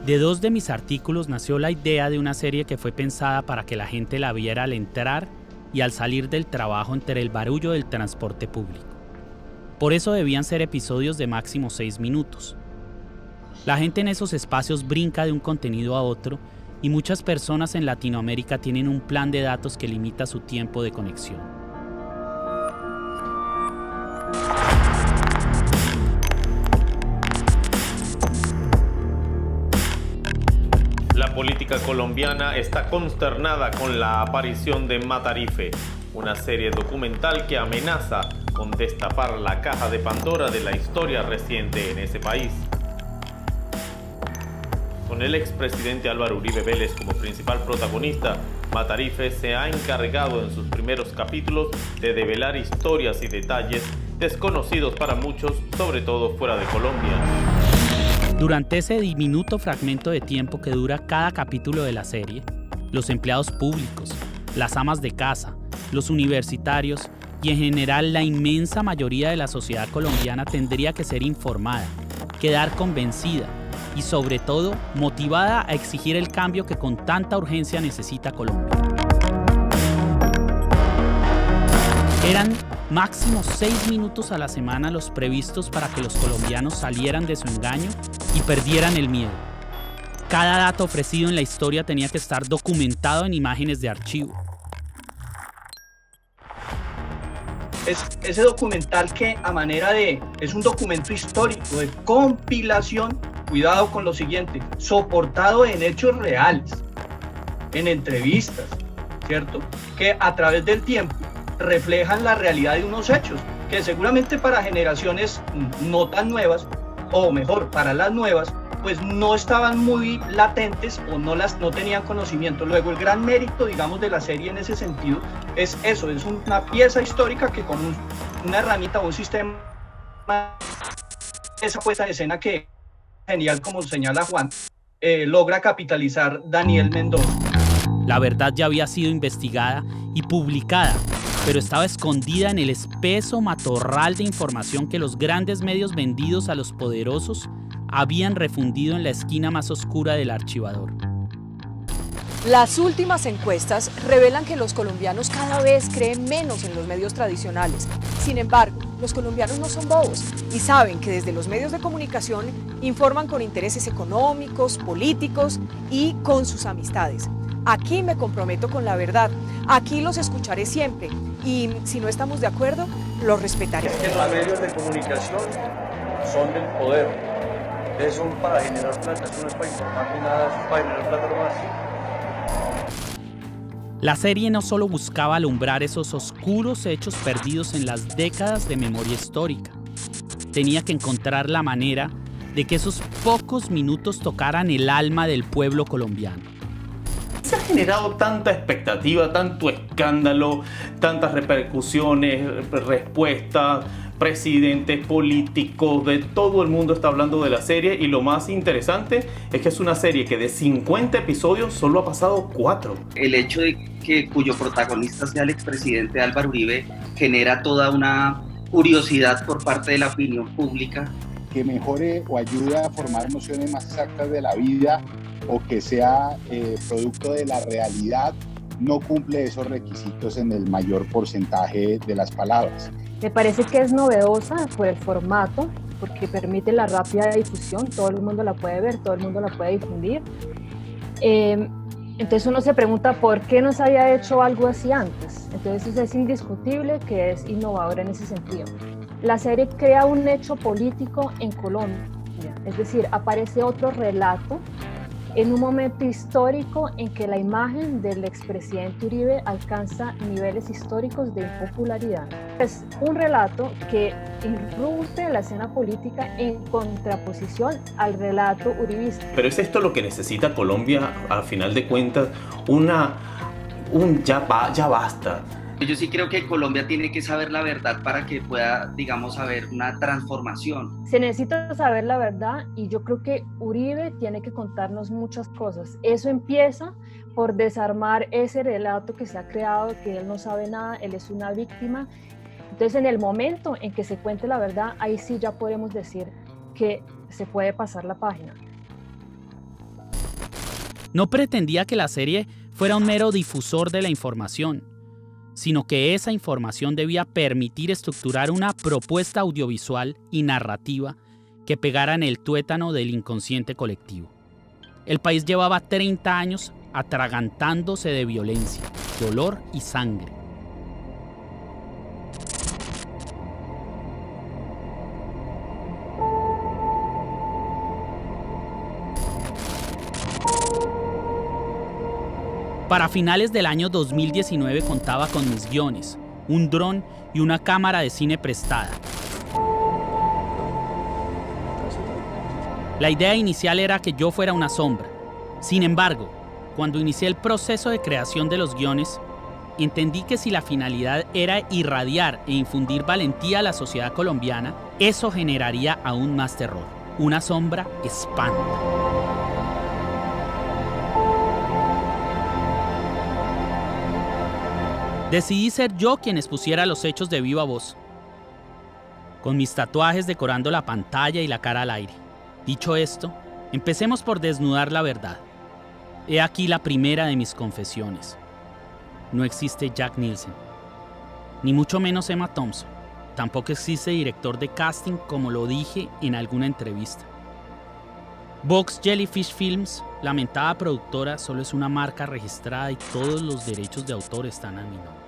De dos de mis artículos nació la idea de una serie que fue pensada para que la gente la viera al entrar y al salir del trabajo entre el barullo del transporte público. Por eso debían ser episodios de máximo 6 minutos. La gente en esos espacios brinca de un contenido a otro y muchas personas en Latinoamérica tienen un plan de datos que limita su tiempo de conexión. La política colombiana está consternada con la aparición de Matarife, una serie documental que amenaza con destapar la caja de Pandora de la historia reciente en ese país. Con el expresidente Álvaro Uribe Vélez como principal protagonista, Matarife se ha encargado en sus primeros capítulos de develar historias y detalles desconocidos para muchos, sobre todo fuera de Colombia. Durante ese diminuto fragmento de tiempo que dura cada capítulo de la serie, los empleados públicos, las amas de casa, los universitarios y en general la inmensa mayoría de la sociedad colombiana tendría que ser informada, quedar convencida y sobre todo motivada a exigir el cambio que con tanta urgencia necesita Colombia. Eran máximo 6 minutos a la semana los previstos para que los colombianos salieran de su engaño y perdieran el miedo. Cada dato ofrecido en la historia tenía que estar documentado en imágenes de archivo. Es ese documental que es un documento histórico de compilación, cuidado con lo siguiente, soportado en hechos reales, en entrevistas, ¿cierto? Que a través del tiempo reflejan la realidad de unos hechos que seguramente para generaciones no tan nuevas, o mejor, para las nuevas, pues no estaban muy latentes o no tenían conocimiento. Luego el gran mérito, digamos, de la serie en ese sentido es eso, es una pieza histórica que con una herramienta o un sistema, esa puesta en escena que genial, como señala Juan, logra capitalizar Daniel Mendoza. La verdad ya había sido investigada y publicada, pero estaba escondida en el espeso matorral de información que los grandes medios vendidos a los poderosos habían refundido en la esquina más oscura del archivador. Las últimas encuestas revelan que los colombianos cada vez creen menos en los medios tradicionales. Sin embargo, los colombianos no son bobos y saben que desde los medios de comunicación informan con intereses económicos, políticos y con sus amistades. Aquí me comprometo con la verdad, aquí los escucharé siempre y si no estamos de acuerdo, los respetaré. Es que los medios de comunicación son del poder. Son para generar plata, eso no es para informar ni nada, eso es para generar plata nomás. La serie no solo buscaba alumbrar esos oscuros hechos perdidos en las décadas de memoria histórica. Tenía que encontrar la manera de que esos pocos minutos tocaran el alma del pueblo colombiano. Se ha generado tanta expectativa, tanto escándalo, tantas repercusiones, respuestas, presidentes, políticos, de todo el mundo está hablando de la serie y lo más interesante es que es una serie que de 50 episodios solo ha pasado 4. El hecho de que cuyo protagonista sea el expresidente Álvaro Uribe genera toda una curiosidad por parte de la opinión pública. Que mejore o ayude a formar nociones más exactas de la vida o que sea producto de la realidad, no cumple esos requisitos en el mayor porcentaje de las palabras. Me parece que es novedosa por el formato, porque permite la rápida difusión, todo el mundo la puede ver, todo el mundo la puede difundir. Entonces uno se pregunta por qué no se había hecho algo así antes. Entonces es indiscutible que es innovadora en ese sentido. La serie crea un hecho político en Colombia, es decir, aparece otro relato en un momento histórico en que la imagen del expresidente Uribe alcanza niveles históricos de impopularidad. Es un relato que irrumpe la escena política en contraposición al relato uribista. Pero ¿es esto lo que necesita Colombia al final de cuentas? Ya basta. Yo sí creo que Colombia tiene que saber la verdad para que pueda, digamos, haber una transformación. Se necesita saber la verdad y yo creo que Uribe tiene que contarnos muchas cosas. Eso empieza por desarmar ese relato que se ha creado, que él no sabe nada, él es una víctima. Entonces, en el momento en que se cuente la verdad, ahí sí ya podemos decir que se puede pasar la página. No pretendía que la serie fuera un mero difusor de la información, sino que esa información debía permitir estructurar una propuesta audiovisual y narrativa que pegara en el tuétano del inconsciente colectivo. El país llevaba 30 años atragantándose de violencia, dolor y sangre. Para finales del año 2019 contaba con mis guiones, un dron y una cámara de cine prestada. La idea inicial era que yo fuera una sombra. Sin embargo, cuando inicié el proceso de creación de los guiones, entendí que si la finalidad era irradiar e infundir valentía a la sociedad colombiana, eso generaría aún más terror. Una sombra espanta. Decidí ser yo quien expusiera los hechos de viva voz, con mis tatuajes decorando la pantalla y la cara al aire. Dicho esto, empecemos por desnudar la verdad. He aquí la primera de mis confesiones. No existe Jack Nielsen, ni mucho menos Emma Thompson. Tampoco existe director de casting, como lo dije en alguna entrevista. Box Jellyfish Films, lamentada productora, solo es una marca registrada y todos los derechos de autor están a mi nombre.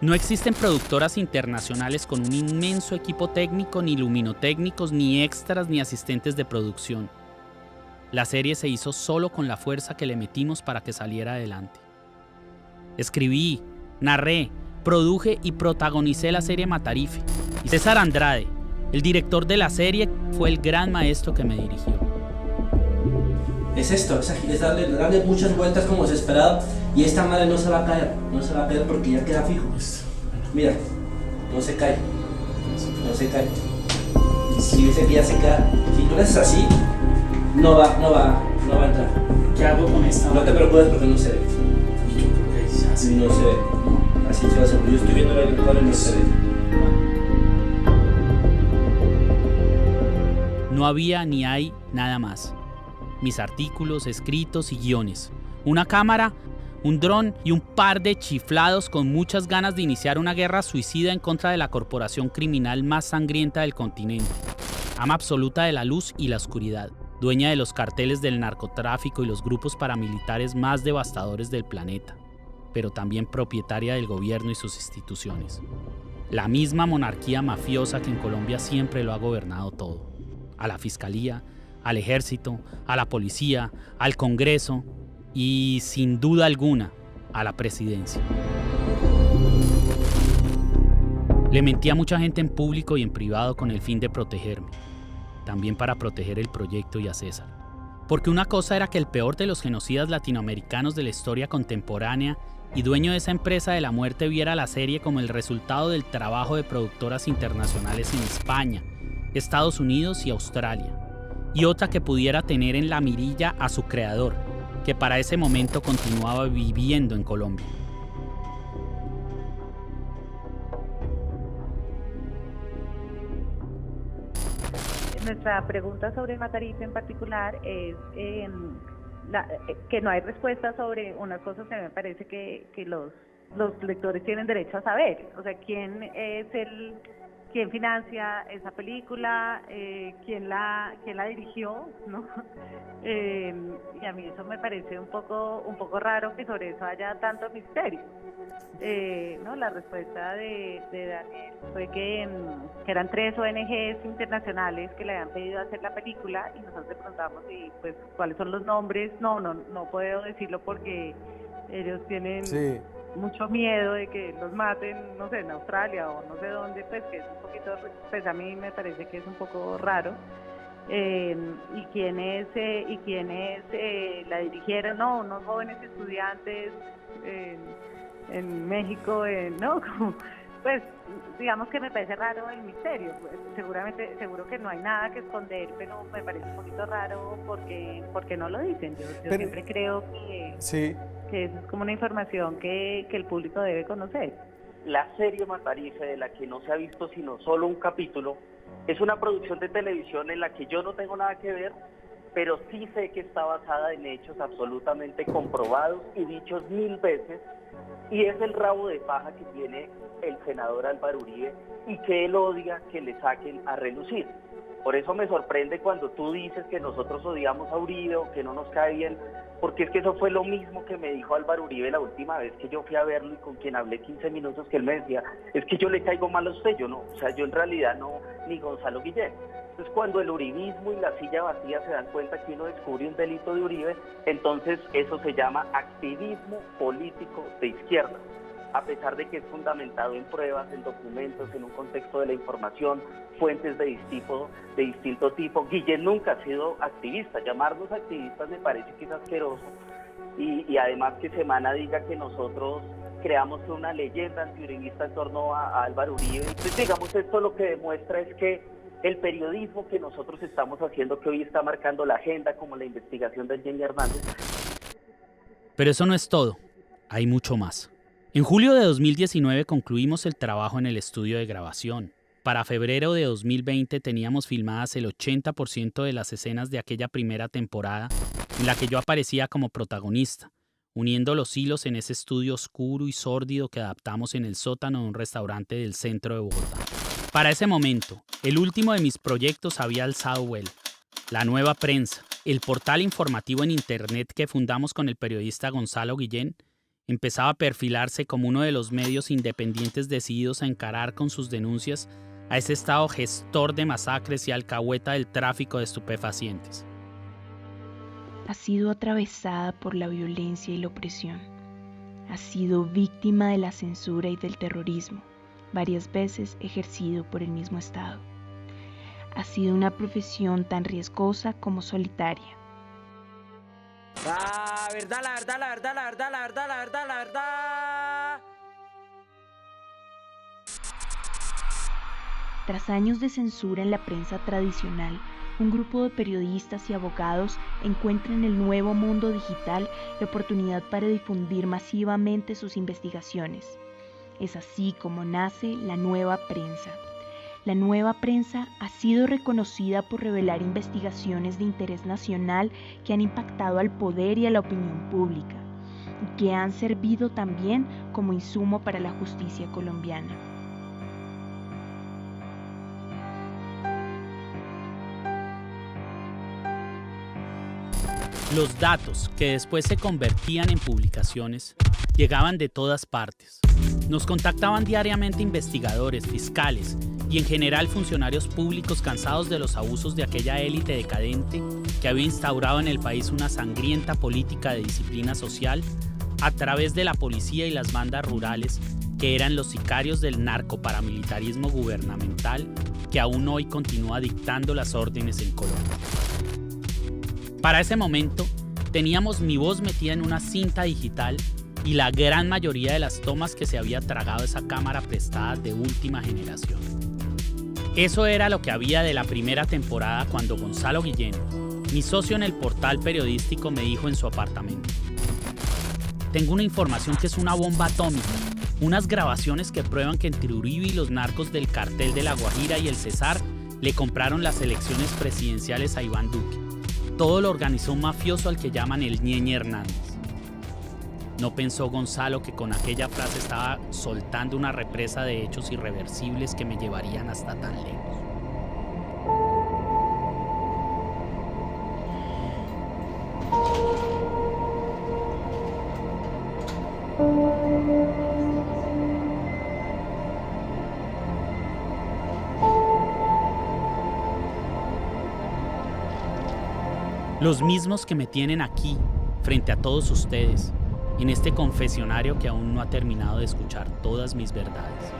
No existen productoras internacionales con un inmenso equipo técnico, ni luminotécnicos, ni extras, ni asistentes de producción. La serie se hizo solo con la fuerza que le metimos para que saliera adelante. Escribí, narré, produje y protagonicé la serie Matarife. Y César Andrade, el director de la serie, fue el gran maestro que me dirigió. Es esto, es darle muchas vueltas como desesperado, y esta madre no se va a caer porque ya queda fijo. Mira, no se cae. Si ves que ya se queda, si tú lo haces así, no va a entrar. ¿Qué hago con esta? No te preocupes porque no se ve. No se ve. Así se va a hacer. Yo estoy viendo el cuadro y no se ve. No había ni hay nada más. Mis artículos, escritos y guiones. Una cámara, un dron y un par de chiflados con muchas ganas de iniciar una guerra suicida en contra de la corporación criminal más sangrienta del continente. Ama absoluta de la luz y la oscuridad. Dueña de los carteles del narcotráfico y los grupos paramilitares más devastadores del planeta. Pero también propietaria del gobierno y sus instituciones. La misma monarquía mafiosa que en Colombia siempre lo ha gobernado todo. A la fiscalía, al ejército, a la policía, al Congreso y, sin duda alguna, a la presidencia. Le mentí a mucha gente en público y en privado con el fin de protegerme, también para proteger el proyecto y a César. Porque una cosa era que el peor de los genocidas latinoamericanos de la historia contemporánea y dueño de esa empresa de la muerte viera la serie como el resultado del trabajo de productoras internacionales en España, Estados Unidos y Australia. Y otra que pudiera tener en la mirilla a su creador, que para ese momento continuaba viviendo en Colombia. Nuestra pregunta sobre Matarife en particular es que no hay respuesta sobre unas cosas que me parece que los lectores tienen derecho a saber. O sea, quién financia esa película, quién la dirigió, ¿no? Y a mí eso me parece un poco raro que sobre eso haya tanto misterio. ¿No? La respuesta de Daniel fue que eran 3 ONGs internacionales que le habían pedido hacer la película, y nosotros le preguntamos pues cuáles son los nombres. No puedo decirlo porque ellos tienen mucho miedo de que los maten, no sé, en Australia o no sé dónde, pues que es un poquito, pues a mí me parece que es un poco raro. Y quienes la dirigieron, unos jóvenes estudiantes en México, ¿no? Pues digamos que me parece raro el misterio. Pues, seguro que no hay nada que esconder, pero me parece un poquito raro porque no lo dicen. Yo siempre creo que eso es como una información que el público debe conocer. La serie Matarife, de la que no se ha visto sino solo un capítulo, Es una producción de televisión en la que yo no tengo nada que ver, pero sí sé que está basada en hechos absolutamente comprobados y dichos 1000 veces, y es el rabo de paja que tiene el senador Álvaro Uribe y que él odia que le saquen a relucir. Por eso me sorprende cuando tú dices que nosotros odiamos a Uribe o que no nos cae bien, porque es que eso fue lo mismo que me dijo Álvaro Uribe la última vez que yo fui a verlo y con quien hablé 15 minutos, que él me decía, es que yo le caigo mal a usted, yo no, o sea, yo en realidad no, ni Gonzalo Guillén. Entonces cuando el uribismo y la silla vacía se dan cuenta que uno descubre un delito de Uribe, entonces eso se llama activismo político de izquierda, a pesar de que es fundamentado en pruebas, en documentos, en un contexto de la información, fuentes de distinto tipo. Guillén nunca ha sido activista, llamarnos activistas me parece que es asqueroso, y además que Semana diga que nosotros creamos una leyenda antiuribista en torno a Álvaro Uribe. Entonces, digamos, esto lo que demuestra es que el periodismo que nosotros estamos haciendo, que hoy está marcando la agenda, como la investigación de Jenny Hernández. Pero eso no es todo, hay mucho más. En julio de 2019 concluimos el trabajo en el estudio de grabación. Para febrero de 2020 teníamos filmadas el 80% de las escenas de aquella primera temporada en la que yo aparecía como protagonista, uniendo los hilos en ese estudio oscuro y sórdido que adaptamos en el sótano de un restaurante del centro de Bogotá. Para ese momento, el último de mis proyectos había alzado vuelo. La Nueva Prensa, el portal informativo en internet que fundamos con el periodista Gonzalo Guillén, empezaba a perfilarse como uno de los medios independientes decididos a encarar con sus denuncias a ese Estado gestor de masacres y alcahueta del tráfico de estupefacientes. Ha sido atravesada por la violencia y la opresión. Ha sido víctima de la censura y del terrorismo, varias veces ejercido por el mismo Estado. Ha sido una profesión tan riesgosa como solitaria. La verdad. Tras años de censura en la prensa tradicional, un grupo de periodistas y abogados encuentra en el nuevo mundo digital la oportunidad para difundir masivamente sus investigaciones. Es así como nace la Nueva Prensa. La Nueva Prensa ha sido reconocida por revelar investigaciones de interés nacional que han impactado al poder y a la opinión pública, y que han servido también como insumo para la justicia colombiana. Los datos, que después se convertían en publicaciones, llegaban de todas partes. Nos contactaban diariamente investigadores, fiscales y en general funcionarios públicos cansados de los abusos de aquella élite decadente que había instaurado en el país una sangrienta política de disciplina social a través de la policía y las bandas rurales que eran los sicarios del narcoparamilitarismo gubernamental que aún hoy continúa dictando las órdenes en Colombia. Para ese momento, teníamos mi voz metida en una cinta digital y la gran mayoría de las tomas que se había tragado esa cámara prestada de última generación. Eso era lo que había de la primera temporada cuando Gonzalo Guillén, mi socio en el portal periodístico, me dijo en su apartamento: tengo una información que es una bomba atómica, unas grabaciones que prueban que entre Uribe y los narcos del cartel de La Guajira y el Cesar le compraron las elecciones presidenciales a Iván Duque. Todo lo organizó un mafioso al que llaman el Ñeñe Hernández. No pensó Gonzalo que con aquella frase estaba soltando una represa de hechos irreversibles que me llevarían hasta tan lejos. Los mismos que me tienen aquí, frente a todos ustedes, en este confesionario que aún no ha terminado de escuchar todas mis verdades.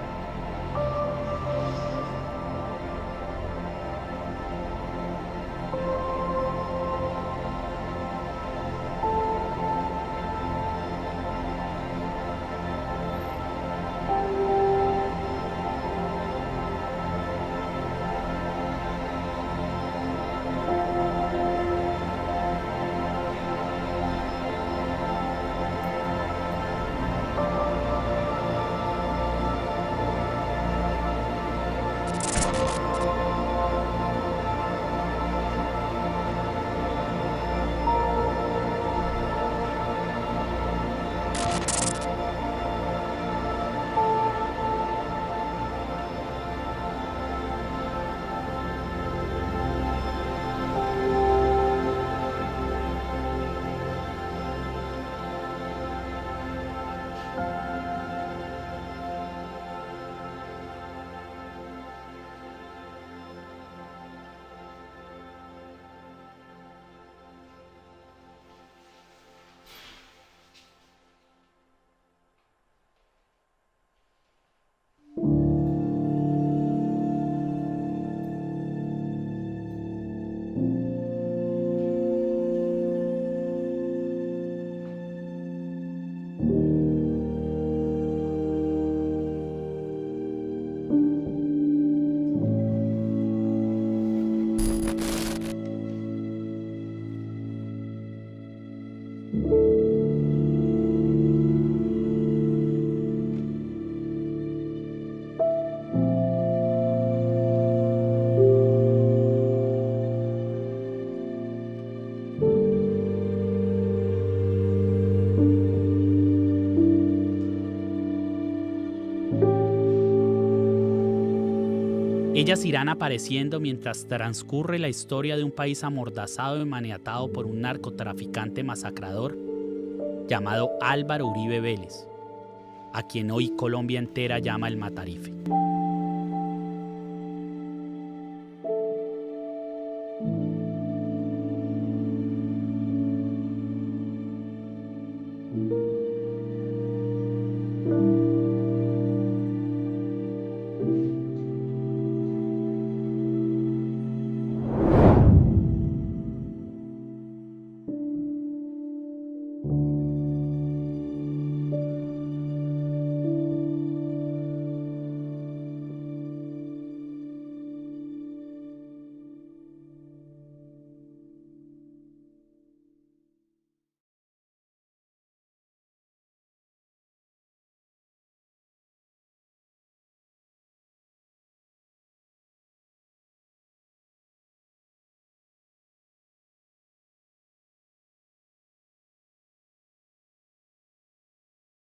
Ellas irán apareciendo mientras transcurre la historia de un país amordazado y maniatado por un narcotraficante masacrador llamado Álvaro Uribe Vélez, a quien hoy Colombia entera llama el Matarife.